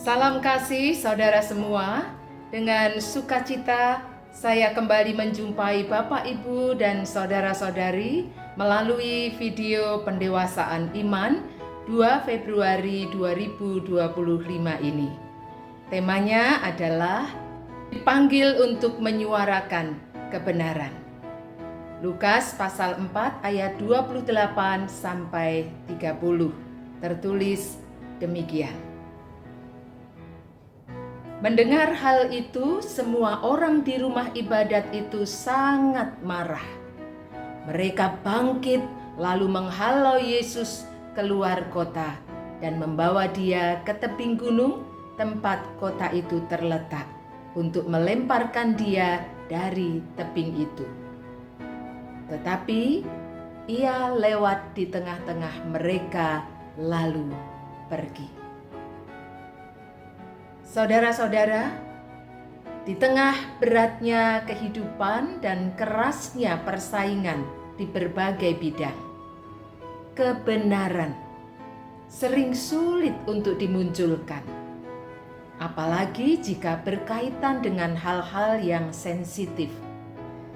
Salam kasih saudara semua. Dengan sukacita saya kembali menjumpai Bapak, Ibu, dan saudara-saudari melalui video pendewasaan iman 2 Februari 2025 ini. Temanya adalah dipanggil untuk menyuarakan kebenaran. Lukas pasal 4 ayat 28 sampai 30 tertulis demikian. Mendengar hal itu, semua orang di rumah ibadat itu sangat marah. Mereka bangkit lalu menghalau Yesus keluar kota dan membawa dia ke tebing gunung tempat kota itu terletak untuk melemparkan dia dari tebing itu. Tetapi ia lewat di tengah-tengah mereka lalu pergi. Saudara-saudara, di tengah beratnya kehidupan dan kerasnya persaingan di berbagai bidang, kebenaran sering sulit untuk dimunculkan, apalagi jika berkaitan dengan hal-hal yang sensitif,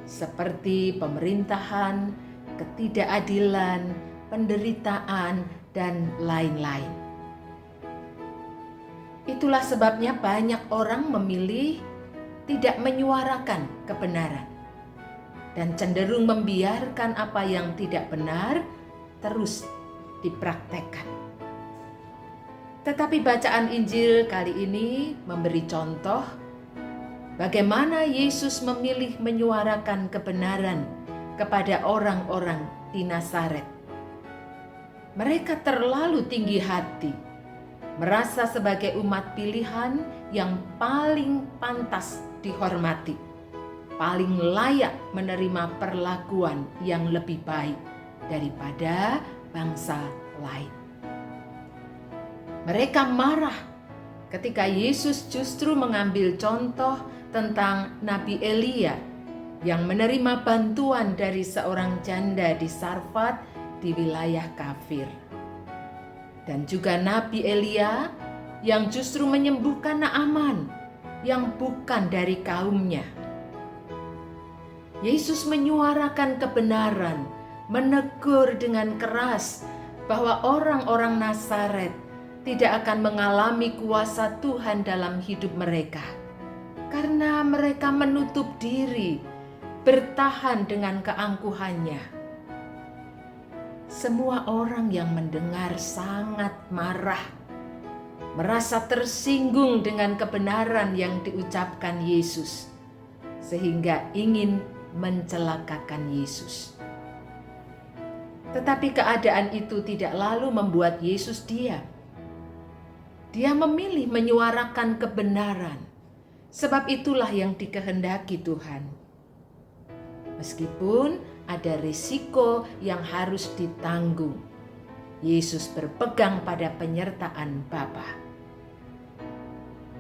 seperti pemerintahan, ketidakadilan, penderitaan, dan lain-lain. Itulah sebabnya banyak orang memilih tidak menyuarakan kebenaran dan cenderung membiarkan apa yang tidak benar terus dipraktekkan. Tetapi bacaan Injil kali ini memberi contoh bagaimana Yesus memilih menyuarakan kebenaran kepada orang-orang di Nazaret. Mereka terlalu tinggi hati, merasa sebagai umat pilihan yang paling pantas dihormati, paling layak menerima perlakuan yang lebih baik daripada bangsa lain. Mereka marah ketika Yesus justru mengambil contoh tentang Nabi Elia yang menerima bantuan dari seorang janda di Sarfat di wilayah kafir. Dan juga Nabi Elia yang justru menyembuhkan Naaman yang bukan dari kaumnya. Yesus menyuarakan kebenaran, menegur dengan keras bahwa orang-orang Nazaret tidak akan mengalami kuasa Tuhan dalam hidup mereka, karena mereka menutup diri, bertahan dengan keangkuhannya. Semua orang yang mendengar sangat marah, merasa tersinggung dengan kebenaran yang diucapkan Yesus, sehingga ingin mencelakakan Yesus. Tetapi keadaan itu tidak lalu membuat Yesus diam. Dia memilih menyuarakan kebenaran, sebab itulah yang dikehendaki Tuhan. Meskipun ada risiko yang harus ditanggung, Yesus berpegang pada penyertaan Bapa.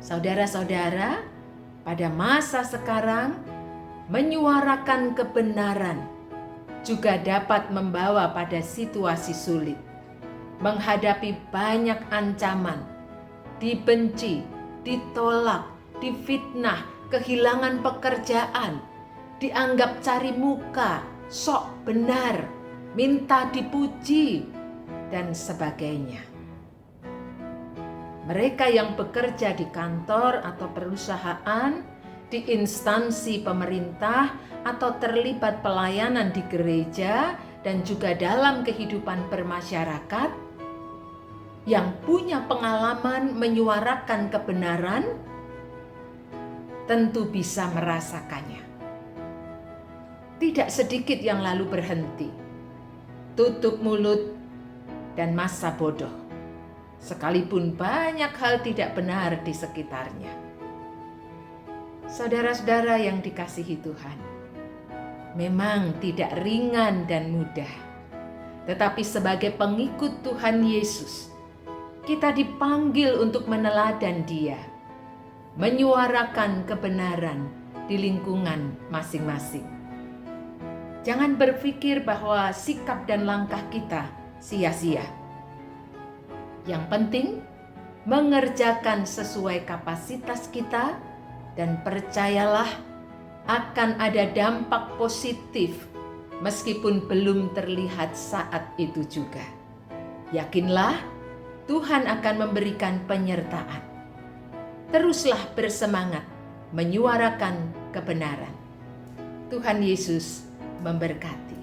Saudara-saudara, pada masa sekarang, menyuarakan kebenaran juga dapat membawa pada situasi sulit, menghadapi banyak ancaman, dibenci, ditolak, difitnah, kehilangan pekerjaan, dianggap cari muka, sok benar, minta dipuji, dan sebagainya. Mereka yang bekerja di kantor atau perusahaan, di instansi pemerintah, atau terlibat pelayanan di gereja dan juga dalam kehidupan bermasyarakat, yang punya pengalaman menyuarakan kebenaran, tentu bisa merasakannya. Tidak sedikit yang lalu berhenti, tutup mulut, dan masa bodoh, sekalipun banyak hal tidak benar di sekitarnya. Saudara-saudara yang dikasihi Tuhan, memang tidak ringan dan mudah, tetapi sebagai pengikut Tuhan Yesus, kita dipanggil untuk meneladan Dia, menyuarakan kebenaran di lingkungan masing-masing. Jangan berpikir bahwa sikap dan langkah kita sia-sia. Yang penting, mengerjakan sesuai kapasitas kita, dan percayalah akan ada dampak positif meskipun belum terlihat saat itu juga. Yakinlah Tuhan akan memberikan penyertaan. Teruslah bersemangat menyuarakan kebenaran. Tuhan Yesus memberkati.